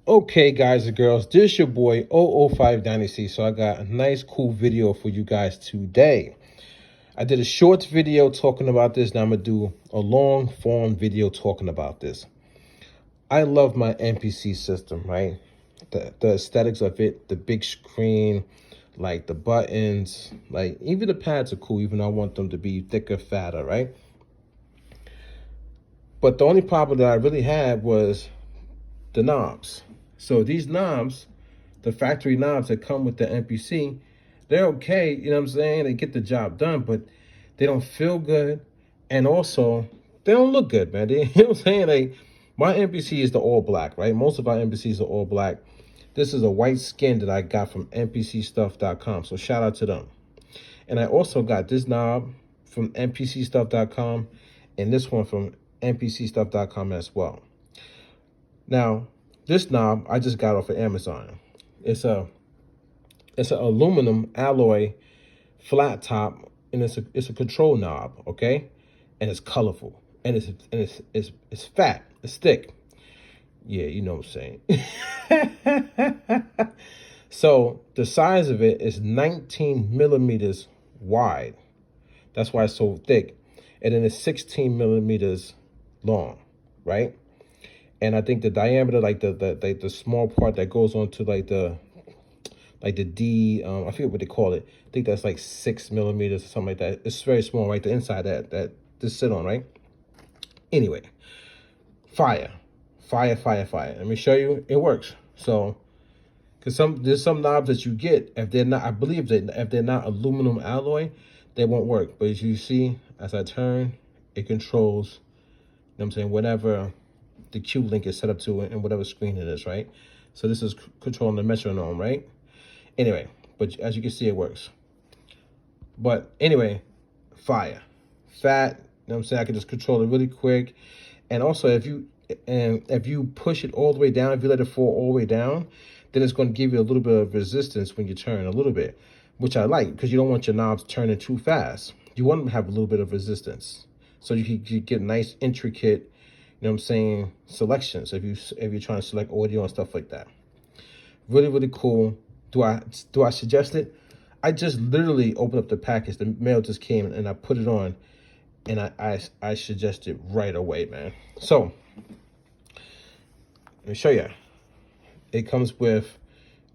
Okay, guys and girls, this your boy 005 Dynasty. So I got a nice, cool video for you guys today. I did a short video talking about this. Now I'm going to do a long form video talking about this. I love my MPC system, right? The aesthetics of it, the big screen, like the buttons, like even the pads are cool, even though I want them to be thicker, fatter, right? But the only problem that I really had was the knobs. So these knobs, the factory knobs that come with the MPC, they're okay, you know what I'm saying? They get the job done, but they don't feel good. And also, they don't look good, man. You know what I'm saying? Like, my MPC is the all black, right? Most of our MPCs are all black. This is a white skin that I got from MPCstuff.com. So shout out to them. And I also got this knob from MPCstuff.com and this one from MPCstuff.com as well. Now, this knob I just got off of Amazon. It's an aluminum alloy flat top, and it's a control knob, okay? And it's colorful, and it's fat, it's thick. Yeah, you know what I'm saying. So the size of it is 19 millimeters wide. That's why it's so thick, and then it's 16 millimeters long, right? And I think the diameter, like the small part that goes onto like the D, I forget what they call it. I think that's like 6 millimeters or something like that. It's very small, right? The inside that this sit on, right? Anyway, fire. Let me show you. It works. So, because there's some knobs that you get, if they're not, I believe that if they're not aluminum alloy, they won't work. But as you see, as I turn, it controls, you know what I'm saying, whatever the Q-Link is set up to and whatever screen it is, right? So this is controlling the metronome, right? Anyway, but as you can see, it works. But anyway, fire. Fat, you know what I'm saying? I can just control it really quick. And also, if you push it all the way down, if you let it fall all the way down, then it's going to give you a little bit of resistance when you turn a little bit, which I like, because you don't want your knobs turning too fast. You want them to have a little bit of resistance, so you get nice, intricate, you know what I'm saying, selections if you're trying to select audio and stuff like that. Really, really cool. Do I suggest it? I just literally opened up the package. The mail just came and I put it on, and I suggest it right away, man. So let me show you. It comes with,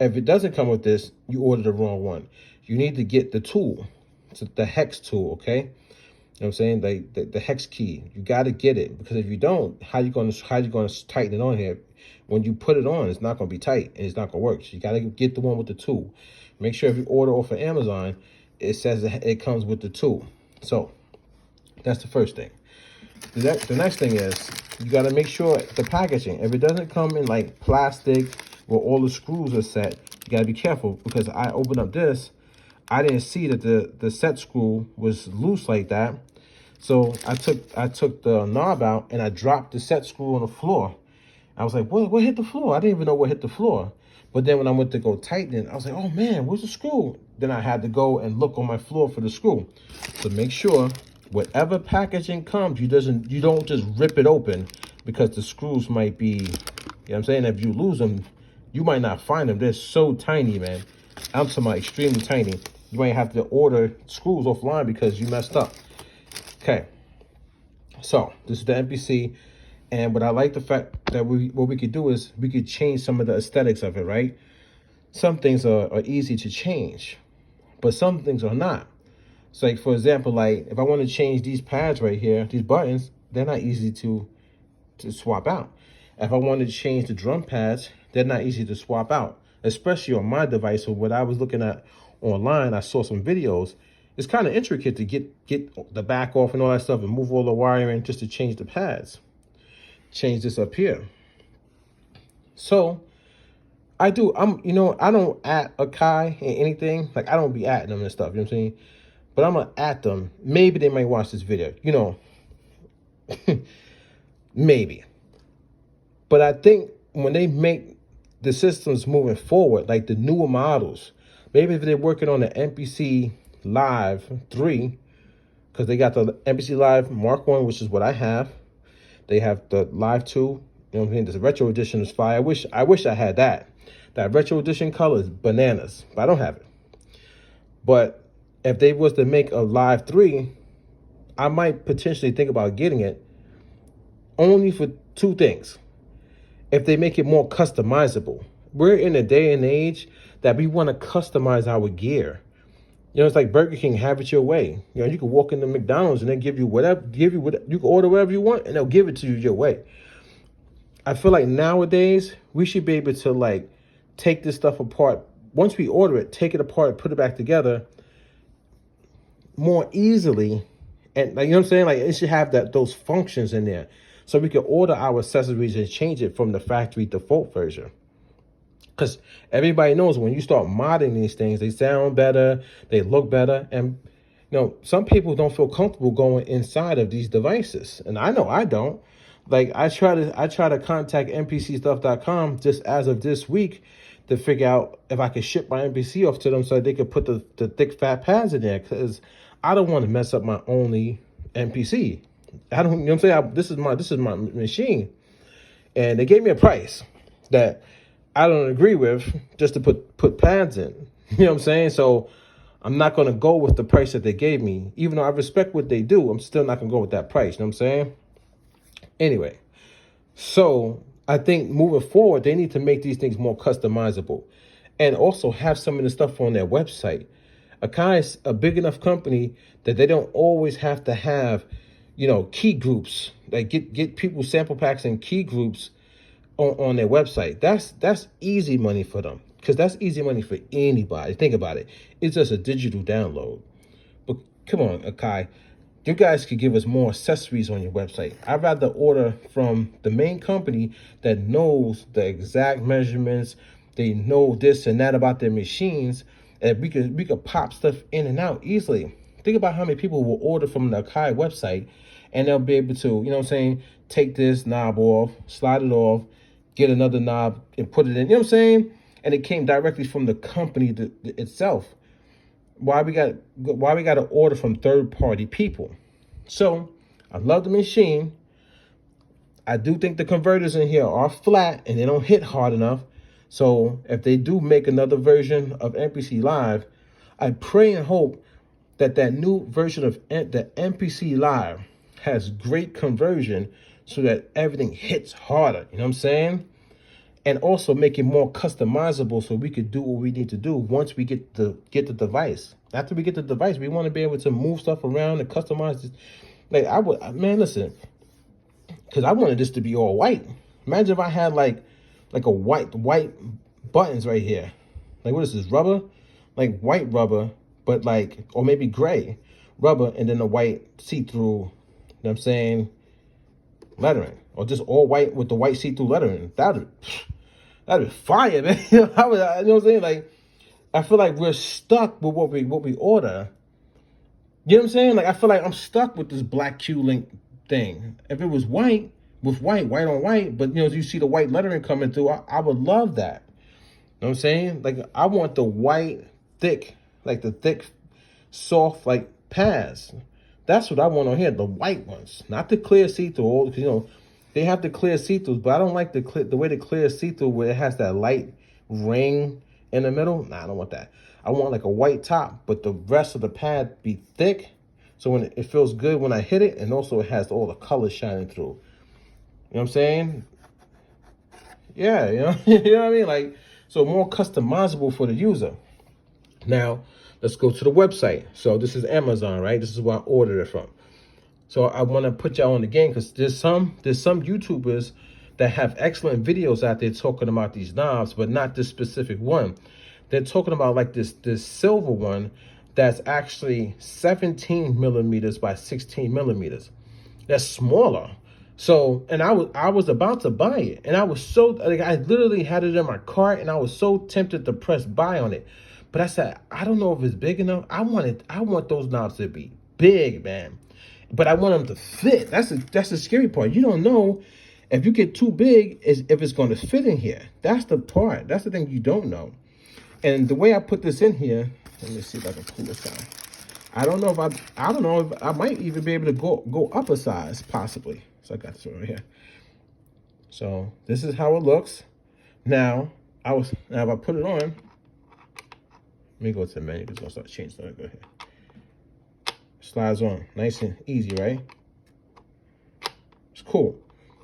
if it doesn't come with this, you ordered the wrong one. You need to get the tool. It's the hex tool, okay? You know what I'm saying? The hex key. You got to get it, because if you don't, how you gonna tighten it on here? When you put it on, it's not gonna be tight and it's not gonna work. So you got to get the one with the tool. Make sure if you order off of Amazon, it says it comes with the tool. So that's the first thing. The next thing is, you got to make sure the packaging, if it doesn't come in like plastic where all the screws are set, you got to be careful, because I opened up this, I didn't see that the set screw was loose like that. So I took the knob out and I dropped the set screw on the floor. I was like, what hit the floor? I didn't even know what hit the floor. But then when I went to go tighten it, I was like, oh man, where's the screw? Then I had to go and look on my floor for the screw. So make sure whatever packaging comes, you don't just rip it open, because the screws might be, you know what I'm saying? If you lose them, you might not find them. They're so tiny, man. I'm talking about extremely tiny. You might have to order screws offline because you messed up. Okay. So this is the MPC. And what I like the fact that what we could do is we could change some of the aesthetics of it, right? Some things are easy to change, but some things are not. So like, for example, like if I want to change these pads right here, these buttons, they're not easy to swap out. If I wanted to change the drum pads, they're not easy to swap out, especially on my device. So what I was looking at online, I saw some videos. It's kind of intricate to get the back off and all that stuff and move all the wiring just to change the pads. Change this up here. So I don't at a Kai and anything. Like, I don't be atting them and stuff, you know what I'm saying? But I'm gonna at them. Maybe they might watch this video, you know. Maybe. But I think when they make the systems moving forward, like the newer models, maybe if they're working on the MPC Live 3, because they got the MPC Live Mark 1, which is what I have. They have the Live 2, you know You know what I'm saying? This retro edition is fire. I wish I had that. That retro edition color is bananas, but I don't have it. But if they was to make a Live 3, I might potentially think about getting it only for two things. If they make it more customizable. We're in a day and age that we want to customize our gear. You know, it's like Burger King, have it your way. You know, you can walk into McDonald's and they give you whatever, you can order whatever you want and they'll give it to you your way. I feel like nowadays we should be able to like take this stuff apart. Once we order it, take it apart, put it back together more easily. And like, you know what I'm saying? Like, it should have those functions in there. So we can order our accessories and change it from the factory default version. Because everybody knows when you start modding these things, they sound better, they look better. And, you know, some people don't feel comfortable going inside of these devices. And I know I don't. Like, I try to contact MPCstuff.com just as of this week to figure out if I could ship my MPC off to them so they could put the thick fat pads in there. Because I don't want to mess up my only MPC. I don't, you know what I'm saying? This is my machine. And they gave me a price that I don't agree with just to put pads in. You know what I'm saying? So I'm not going to go with the price that they gave me. Even though I respect what they do, I'm still not going to go with that price. You know what I'm saying? Anyway, so I think moving forward, they need to make these things more customizable and also have some of the stuff on their website. Akai is a big enough company that they don't always have to have, you know, key groups. Like get people sample packs and key groups on their website. That's easy money for them, because that's easy money for anybody. Think about it. It's just a digital download. But come on, Akai, you guys could give us more accessories on your website. I'd rather order from the main company that knows the exact measurements. They know this and that about their machines, and we could pop stuff in and out easily. Think about how many people will order from the Akai website and they'll be able to, you know what I'm saying, take this knob off, slide it off, get another knob and put it in, you know what I'm saying? And it came directly from the company itself. Why we got to order from third-party people? So I love the machine. I do think the converters in here are flat and they don't hit hard enough. So if they do make another version of MPC Live, I pray and hope that new version of the MPC Live has great conversion so that everything hits harder. You know what I'm saying? And also make it more customizable so we could do what we need to do once we get the device. After we get the device, we want to be able to move stuff around and customize this. Like, man, listen, because I wanted this to be all white. Imagine if I had like a white buttons right here. Like, what is this, rubber? Like white rubber, but like, or maybe gray rubber and then a white see-through, you know what I'm saying, lettering. Or just all white with the white see-through lettering. That'd be fire, man. You know what I'm saying? Like, I feel like we're stuck with what we order. You know what I'm saying? Like, I feel like I'm stuck with this black Q-Link thing. If it was white, with white on white, but, you know, you see the white lettering coming through, I would love that. You know what I'm saying? Like, I want the white, thick, like the thick, soft, like, pads. That's what I want on here, the white ones. Not the clear see-through, because, you know, they have the clear see-throughs, but I don't like the way the clear see-through where it has that light ring in the middle. Nah, I don't want that. I want like a white top, but the rest of the pad be thick, so when it feels good when I hit it, and also it has all the colors shining through. You know what I'm saying? Yeah, you know, you know what I mean? Like, so more customizable for the user. Now, let's go to the website. So this is Amazon, right? This is where I ordered it from. So I want to put y'all on the game because there's some YouTubers that have excellent videos out there talking about these knobs, but not this specific one. They're talking about like this silver one that's actually 17 millimeters by 16 millimeters. That's smaller. So, and I was about to buy it, and I was so, like, I literally had it in my cart, and I was so tempted to press buy on it, but I said, I don't know if it's big enough. I want those knobs to be big, man, but I want them to fit. That's the scary part. You don't know if you get too big if it's going to fit in here. That's the part. That's the thing you don't know. And the way I put this in here, let me see if I can pull this out. I don't know if I might even be able to go up a size, possibly. So I got this right here. So this is how it looks. Now, if I put it on, let me go to the menu because I'll start changing. Go ahead. Slides on, nice and easy, right? It's cool.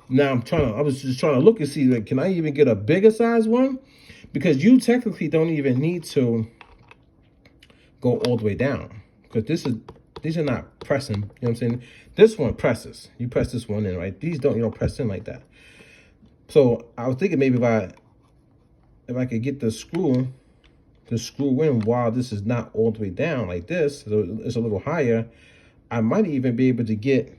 Now I was just trying to look and see, like, can I even get a bigger size one? Because you technically don't even need to go all the way down, because these are not pressing. You know what I'm saying? This one presses. You press this one in, right? These don't. You don't press in like that. So I was thinking maybe if I could get the screw in while this is not all the way down like this, so it's a little higher, I might even be able to get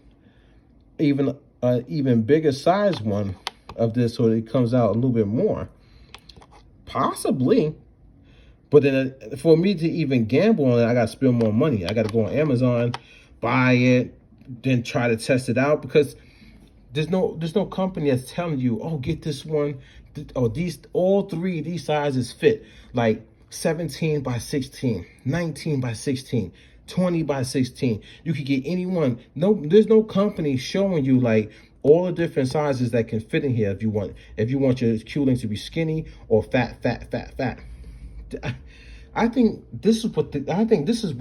even an even bigger size one of this, so it comes out a little bit more, possibly. But then for me to even gamble on it, I got to spend more money. I got to go on Amazon, buy it, then try to test it out, because there's no company that's telling you, oh, get this one, or all three of these sizes fit, like 17 by 16, 19 by 16, 20 by 16. You could get any one. No, there's no company showing you like all the different sizes that can fit in here. If you want your Q-Link to be skinny or fat. I think this is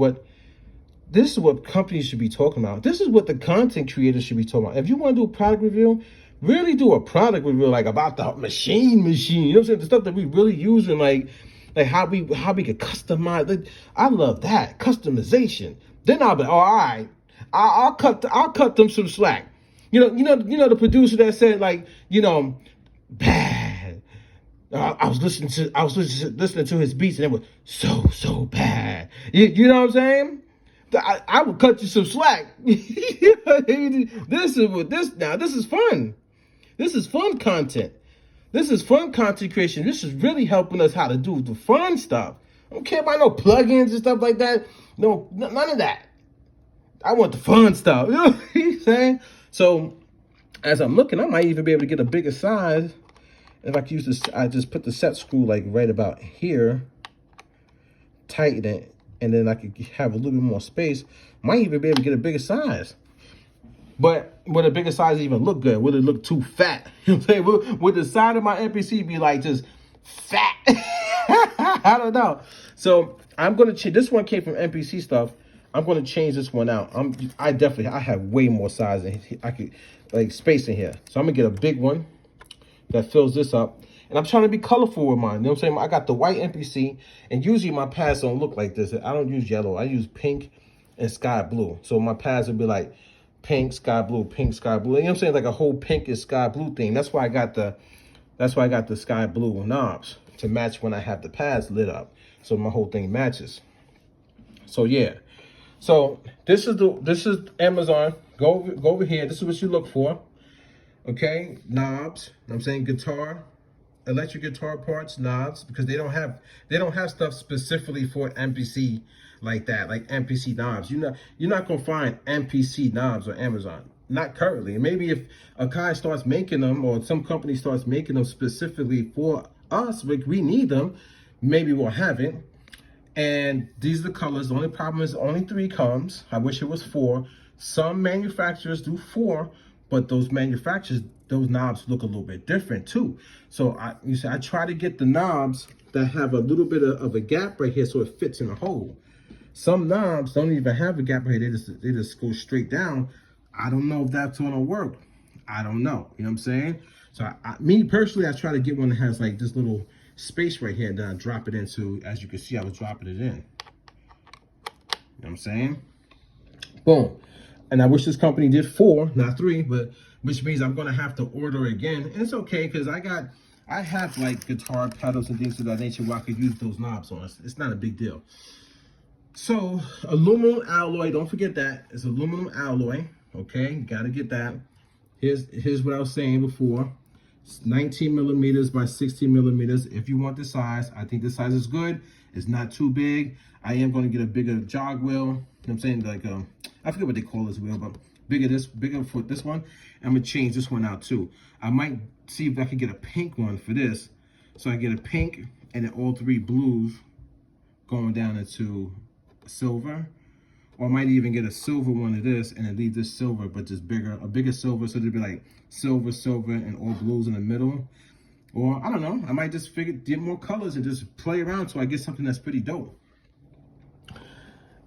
what companies should be talking about. This is what the content creators should be talking about. If you want to do a product review, really do a product review, like about the machine. You know what I'm saying? The stuff that we really using, like how we could customize. Like, I love that customization. Then I'll be, oh, all right, I'll cut them some slack. You know the producer that said, like, bad. I was listening to his beats, and it was so bad. You know what I'm saying? I would cut you some slack. This is fun. This is fun content. This is fun content creation. This is really helping us how to do the fun stuff. I don't care about no plugins and stuff like that. No, none of that. I want the fun stuff. You know what I'm saying? So as I'm looking, I might even be able to get a bigger size. If I can use this, I just put the set screw like right about here, tighten it, and then I could have a little bit more space. Might even be able to get a bigger size. But would a bigger size even look good? Would it look too fat? You know what I'm saying? Would the side of my MPC be like just fat? I don't know. So I'm gonna change. This one came from MPC stuff. I'm gonna change this one out. I have way more size than I could, like, space in here. So I'm gonna get a big one that fills this up. And I'm trying to be colorful with mine. You know what I'm saying? I got the white MPC, and usually my pads don't look like this. I don't use yellow. I use pink and sky blue. So my pads would be like pink, sky blue, pink, sky blue. You know what I'm saying? Like a whole pink and sky blue thing. That's why I got the sky blue knobs, to match when I have the pads lit up. So my whole thing matches. So yeah. So this is Amazon. Go over here. This is what you look for. Okay, knobs. I'm saying electric guitar parts, knobs, because they don't have stuff specifically for MPC like that, like MPC knobs. You're not gonna find MPC knobs on Amazon. Not currently. Maybe if a guy starts making them, or some company starts making them specifically for us, like we need them, maybe we'll have it. And these are the colors. The only problem is only 3 comes. I wish it was 4. Some manufacturers do 4, but those knobs look a little bit different too. So I try to get the knobs that have a little bit of a gap right here, so it fits in a hole. Some knobs don't even have a gap right here. They just go straight down. I don't know if that's gonna work. I don't know. You know what I'm saying? So me personally, I try to get one that has like this little space right here, and then I drop it into, as you can see, I was dropping it in. You know what I'm saying? Boom. And I wish this company did 4, not 3, but which means I'm gonna have to order again. And it's okay, because I have like guitar pedals and things of that nature where I could use those knobs on. It's not a big deal. So aluminum alloy, don't forget that. It's aluminum alloy. Okay, gotta get that. Here's what I was saying before. It's 19 millimeters by 16 millimeters. If you want the size, I think this size is good. It's not too big. I am going to get a bigger jog wheel. You know what I'm saying? Like, I forget what they call this wheel, but bigger for this one. I'm going to change this one out too. I might see if I can get a pink one for this. So I get a pink and then all 3 blues going down into silver. Or I might even get a silver one of this and then leave this silver, but just bigger, a bigger silver. So it'd be like silver, silver, and all blues in the middle. Or I don't know, I might just get more colors and just play around so I get something that's pretty dope.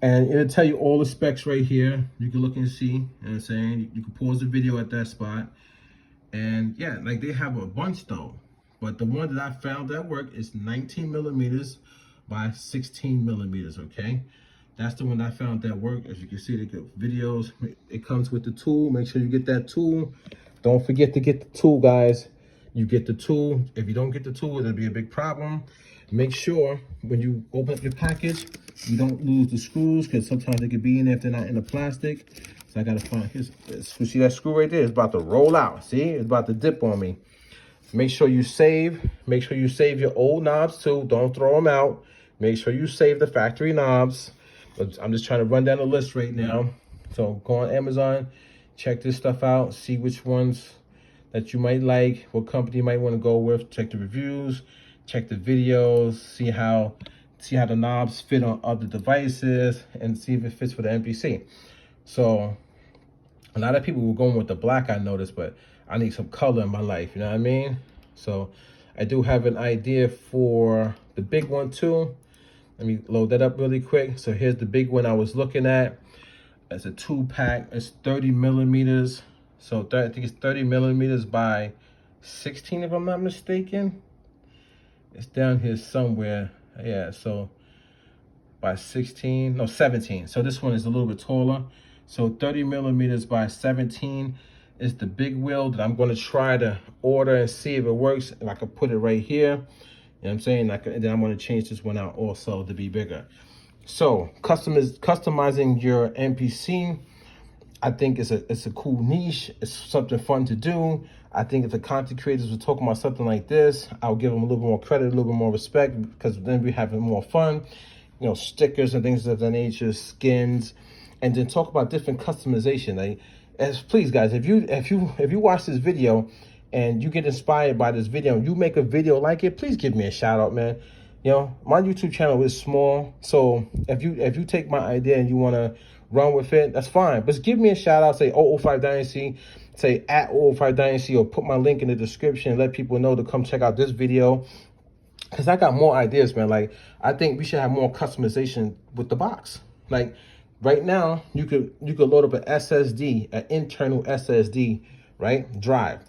And it'll tell you all the specs right here. You can look and see, you know what I'm saying? You can pause the video at that spot. And yeah, like they have a bunch though. But the one that I found that work is 19 millimeters by 16 millimeters, okay? That's the one I found that work. As you can see, they get videos. It comes with the tool. Make sure you get that tool. Don't forget to get the tool, guys. You get the tool. If you don't get the tool, it'll be a big problem. Make sure when you open up your package, you don't lose the screws, because sometimes they could be in there if they're not in the plastic. So I gotta find his. See that screw right there? It's about to roll out. See, it's about to dip on me. Make sure you save. Make sure you save your old knobs too. Don't throw them out. Make sure you save the factory knobs. I'm just trying to run down the list right now. So go on Amazon, check this stuff out, see which ones that you might like, what company you might want to go with. Check the reviews, check the videos, see how the knobs fit on other devices, and see if it fits for the MPC. So a lot of people were going with the black, I noticed, but I need some color in my life, you know what I mean? So I do have an idea for the big one too. Let me load that up really quick. So here's the big one I was looking at. It's a 2-pack. It's 30 millimeters. So I think it's 30 millimeters by 16, if I'm not mistaken. It's down here somewhere. Yeah, so by 16, no, 17. So this one is a little bit taller. So 30 millimeters by 17 is the big wheel that I'm going to try to order and see if it works. And I can put it right here. You know what I'm saying? And then I'm going to change this one out also to be bigger. So customizing your MPC, I think it's a cool niche. It's something fun to do. I think if the content creators were talking about something like this, I'll give them a little bit more credit, a little bit more respect, because then we're having more fun. You know, stickers and things of that nature, skins, and then talk about different customization. Like, please guys, if you watch this video and you get inspired by this video and you make a video like it, please give me a shout out, man. You know, my YouTube channel is small, so if you take my idea and you want to run with it, that's fine. But just give me a shout out, say 005 Dynasty, say at 005 Dynasty, or put my link in the description and let people know to come check out this video. Because I got more ideas, man. Like, I think we should have more customization with the box. Like, right now, you could load up an SSD, an internal SSD, right, drive.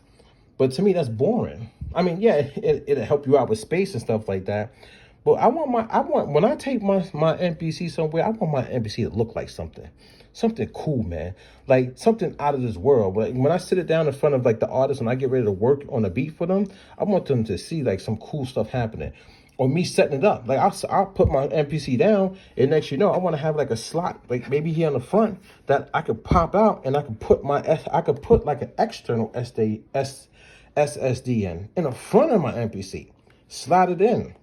But to me, that's boring. I mean, yeah, it'll help you out with space and stuff like that. But when I take my MPC somewhere, I want my MPC to look like something cool, man. Like something out of this world. Like when I sit it down in front of like the artist and I get ready to work on a beat for them, I want them to see like some cool stuff happening. Or me setting it up. Like I'll put my MPC down, and next you know, I want to have like a slot, like maybe here on the front, that I could pop out and I could put like an external SSD in the front of my MPC. Slide it in.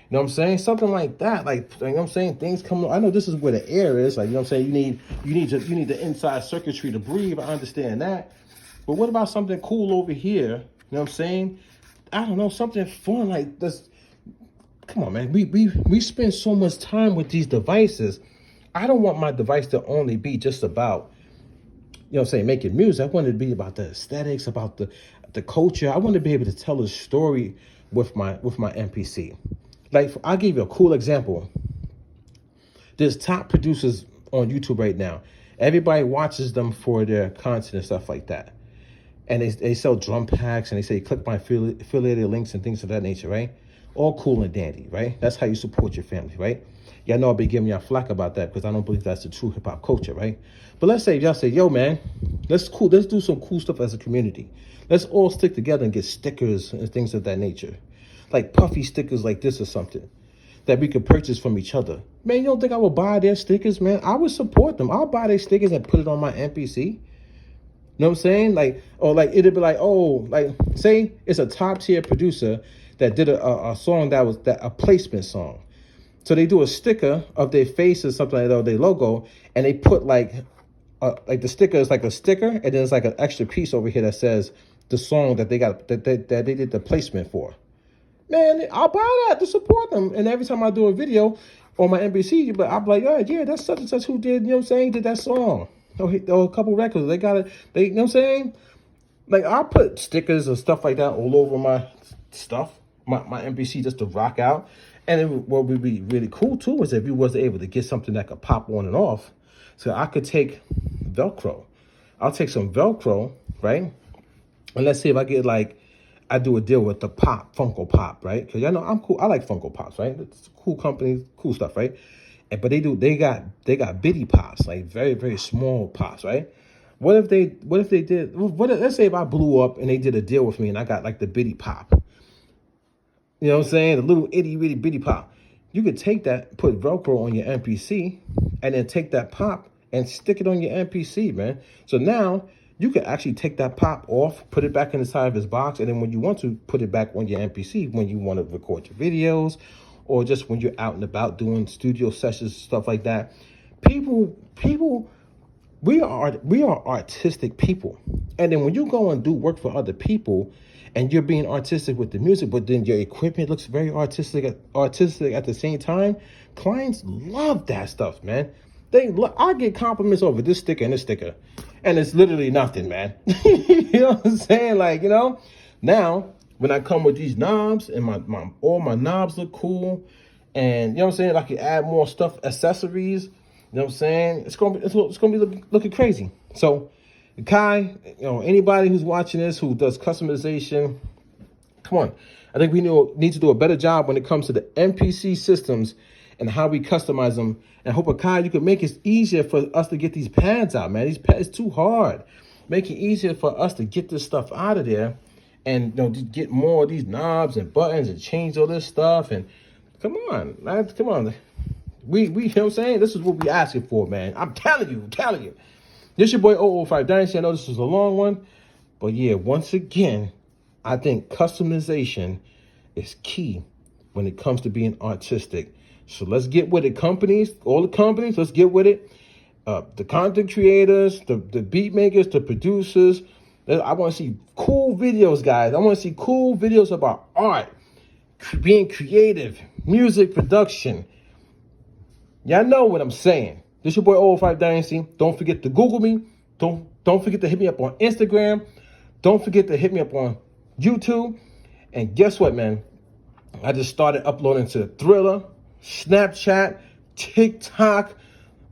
You know what I'm saying? Something like that. Like, you know what I'm saying? Things come. I know this is where the air is. Like, you know what I'm saying? You need the inside circuitry to breathe. I understand that. But what about something cool over here? You know what I'm saying? I don't know, something fun like this. Come on, man. We spend so much time with these devices. I don't want my device to only be just about, you know what I'm saying, making music. I want it to be about the aesthetics, about the culture. I want to be able to tell a story with my MPC. Like, I'll give you a cool example. There's top producers on YouTube right now. Everybody watches them for their content and stuff like that. And they sell drum packs, and they say, click my affiliated links and things of that nature, right? All cool and dandy, right? That's how you support your family, right? Y'all know I'll be giving y'all flack about that because I don't believe that's the true hip-hop culture, right? But let's say y'all say, yo, man, let's do some cool stuff as a community. Let's all stick together and get stickers and things of that nature. Like puffy stickers like this or something that we could purchase from each other. Man, you don't think I would buy their stickers, man? I would support them. I'll buy their stickers and put it on my MPC. You know what I'm saying? Like, or like it'd be like, oh, like say it's a top tier producer that did a song that was a placement song. So they do a sticker of their face or something like that, or their logo, and they put like the sticker is like a sticker, and then it's like an extra piece over here that says the song that they got that they did the placement for. Man, I'll buy that to support them. And every time I do a video, on my MPC, but I'm like, yeah, that's such and such who did, you know what I'm saying, did that song. Or a couple records. They got it, you know what I'm saying? Like, I'll put stickers or stuff like that all over my stuff, my MPC, just to rock out. And then what would be really cool too is if you was able to get something that could pop on and off. So I could take Velcro. I'll take some Velcro, right? And let's say if I get like, I do a deal with the Pop, Funko Pop, right? Because y'all know I'm cool. I like Funko Pops, right? It's a cool company, cool stuff, right? But they got bitty pops, like very, very small pops, right? Let's say if I blew up and they did a deal with me and I got like the bitty pop, you know what I'm saying? The little itty bitty bitty pop. You could take that, put Velcro on your MPC, and then take that pop and stick it on your MPC, man. So now you can actually take that pop off, put it back in the side of his box, and then when you want to, put it back on your MPC when you want to record your videos, or just when you're out and about doing studio sessions, stuff like that. People, we are artistic people. And then when you go and do work for other people and you're being artistic with the music, but then your equipment looks very artistic at the same time, clients love that stuff, man. I get compliments over this sticker and this sticker, and it's literally nothing, man. You know what I'm saying? Like, you know, now when I come with these knobs and all my knobs look cool, and you know what I'm saying, I can add more stuff, accessories. You know what I'm saying? It's gonna be looking crazy. So, Kai, you know, anybody who's watching this who does customization, come on. I think we need to do a better job when it comes to the MPC systems and how we customize them. And I hope, Kai, you can make it easier for us to get these pads out, man. These pads too hard. Make it easier for us to get this stuff out of there, and you know, just get more of these knobs and buttons and change all this stuff. And come on, man, come on. We you know what I'm saying? This is what we asking for, man. I'm telling you. This your boy 005 Dynasty. I know this was a long one, but yeah, once again, I think customization is key when it comes to being artistic. So let's get with it, companies, all the companies, let's get with it. The content creators, the beat makers, the producers. I want to see cool videos, guys. I want to see cool videos about art, being creative, music production. Y'all know what I'm saying. This your boy 005 Dynasty. Don't forget to Google me. Don't forget to hit me up on Instagram. Don't forget to hit me up on YouTube. And guess what, man? I just started uploading to Thriller, Snapchat, TikTok,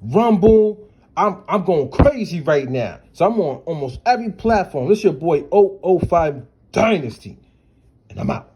Rumble. I'm going crazy right now. So I'm on almost every platform. This your boy 005 Dynasty. And I'm out.